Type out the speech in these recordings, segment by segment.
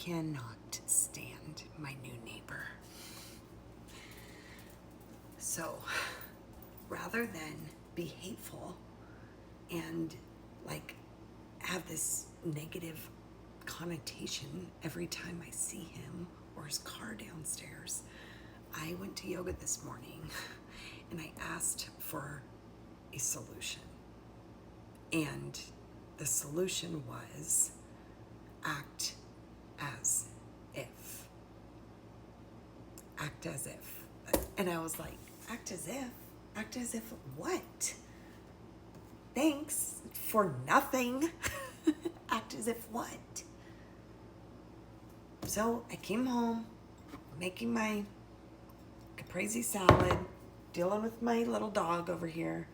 cannot stand my new neighbor. So rather than be hateful and like have this negative connotation every time I see him or his car downstairs, I went to yoga this morning and I asked for a solution. And the solution was act as if. Act as if. And I was like, act as if? Act as if what? Thanks for nothing. Act as if what? So I came home, making my caprese salad, dealing with my little dog over here,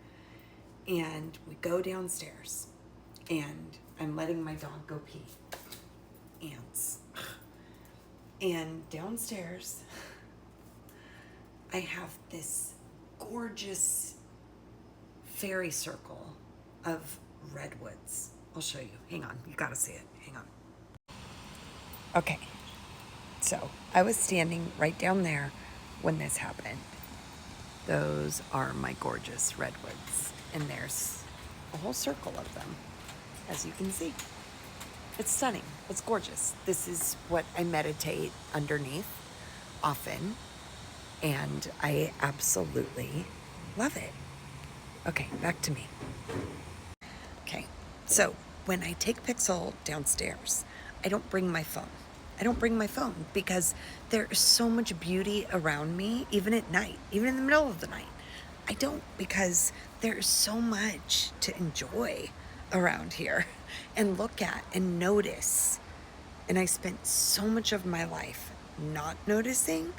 and we go downstairs, and I'm letting my dog go pee. Ants. And downstairs, I have this gorgeous fairy circle of redwoods. I'll show you. Hang on. You gotta see it. Hang on. Okay. So I was standing right down there when this happened. Those are my gorgeous redwoods. And there's a whole circle of them, as you can see. It's stunning. It's gorgeous. This is what I meditate underneath often. And I absolutely love it. Okay, back to me. Okay, so when I take Pixel downstairs, I don't bring my phone. I don't bring my phone because there is so much beauty around me, even at night, even in the middle of the night. I don't, because there is so much to enjoy around here and look at and notice. And I spent so much of my life not noticing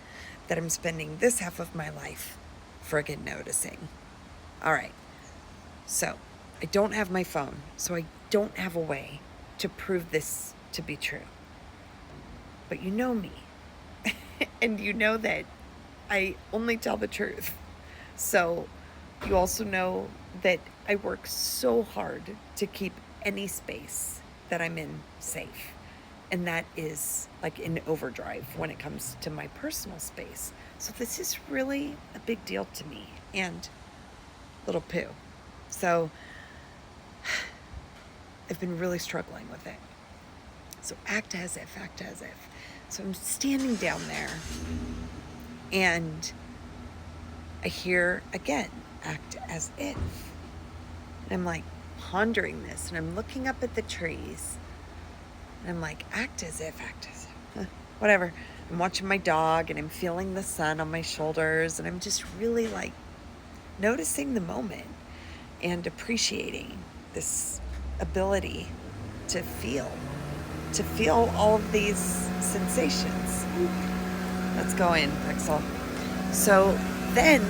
that I'm spending this half of my life friggin' noticing. All right, so I don't have my phone, so I don't have a way to prove this to be true. But you know me, and you know that I only tell the truth. So you also know that I work so hard to keep any space that I'm in safe. And that is like in overdrive when it comes to my personal space. So this is really a big deal to me and little Pooh. So I've been really struggling with it. So act as if. So I'm standing down there and I hear again, act as if. And I'm like pondering this and I'm looking up at the trees and I'm like, act as if. Whatever. I'm watching my dog and I'm feeling the sun on my shoulders and I'm just really like noticing the moment and appreciating this ability to feel all of these sensations. Let's go in, Pixel. So then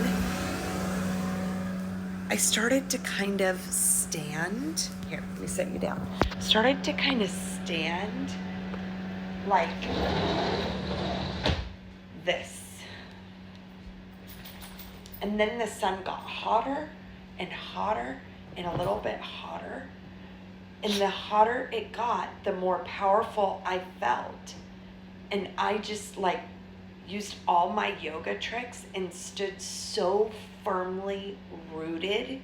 I started to kind of stand. Here, let me set you down. Started to kind of stand like this. And then the sun got hotter and hotter and a little bit hotter. And the hotter it got, the more powerful I felt. And I just like used all my yoga tricks and stood so firmly rooted.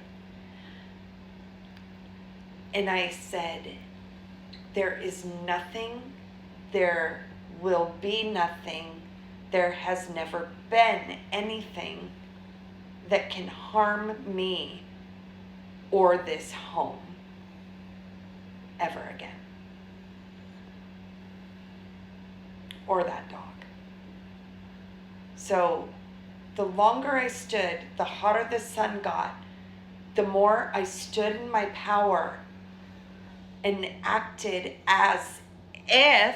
And I said, there is nothing, there will be nothing, there has never been anything that can harm me or this home ever again. Or that dog. So the longer I stood, the hotter the sun got, the more I stood in my power and acted as if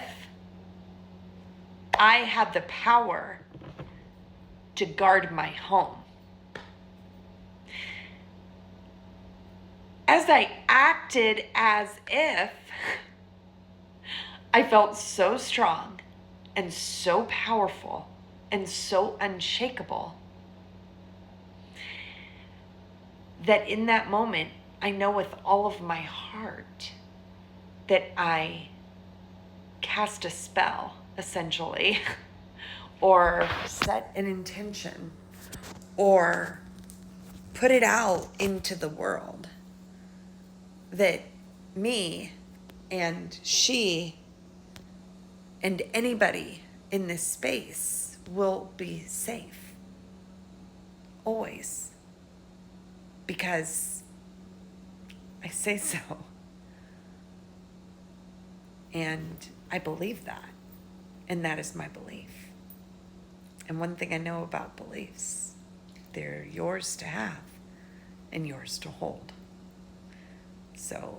I had the power to guard my home. As I acted as if, I felt so strong and so powerful and so unshakable that in that moment, I know with all of my heart that I cast a spell, essentially, or set an intention, or put it out into the world that me and she and anybody in this space will be safe. Always. Because I say so. And I believe that. And that is my belief. And one thing I know about beliefs, they're yours to have and yours to hold. So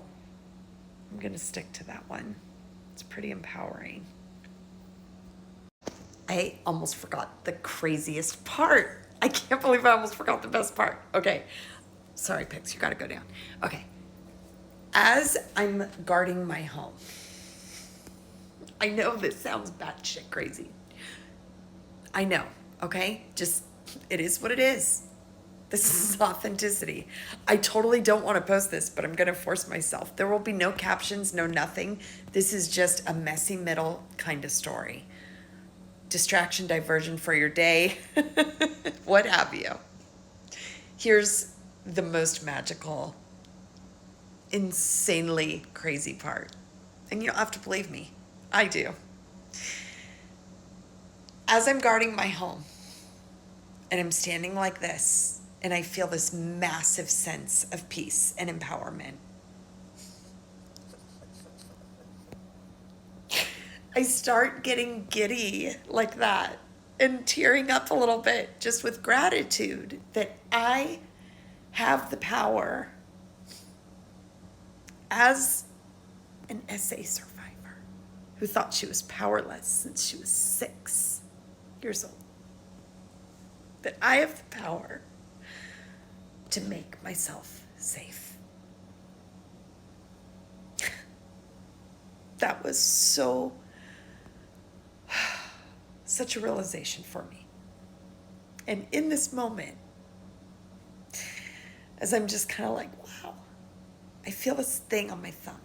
I'm going to stick to that one. It's pretty empowering. I almost forgot the craziest part. I can't believe I almost forgot the best part. Okay. Sorry, Pix, you got to go down. Okay. As I'm guarding my home, I know this sounds batshit crazy. I know, okay? Just, it is what it is. This is authenticity. I totally don't want to post this, but I'm going to force myself. There will be no captions, no nothing. This is just a messy middle kind of story. Distraction, diversion for your day, what have you. Here's the most magical, insanely crazy part. And you don't have to believe me. I do. As I'm guarding my home, and I'm standing like this, and I feel this massive sense of peace and empowerment, I start getting giddy like that and tearing up a little bit just with gratitude that I have the power as an SA survivor who thought she was powerless since she was 6 years old. That I have the power to make myself safe. That was such a realization for me. And in this moment, as I'm just kind of like, wow, I feel this thing on my thumb.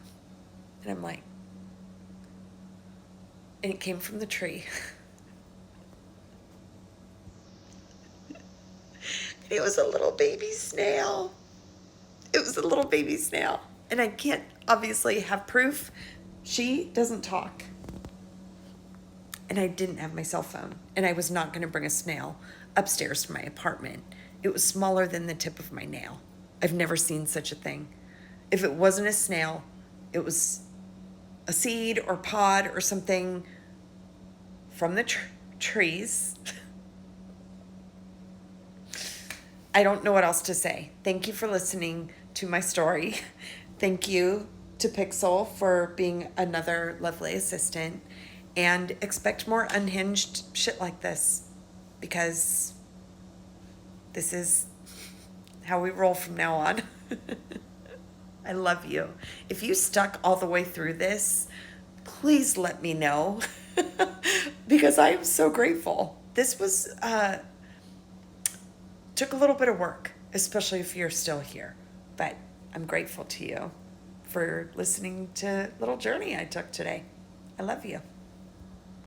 And I'm like, and it came from the tree. It was a little baby snail. It was a little baby snail. And I can't obviously have proof. She doesn't talk. And I didn't have my cell phone. And I was not going to bring a snail upstairs to my apartment. It was smaller than the tip of my nail. I've never seen such a thing. If it wasn't a snail, it was a seed or pod or something from the trees. I don't know what else to say. Thank you for listening to my story. Thank you to Pixel for being another lovely assistant. And expect more unhinged shit like this, because this is how we roll from now on. I love you. If you stuck all the way through this, please let me know, because I am so grateful. This was took a little bit of work, especially if you're still here, but I'm grateful to you for listening to little journey I took today. I love you.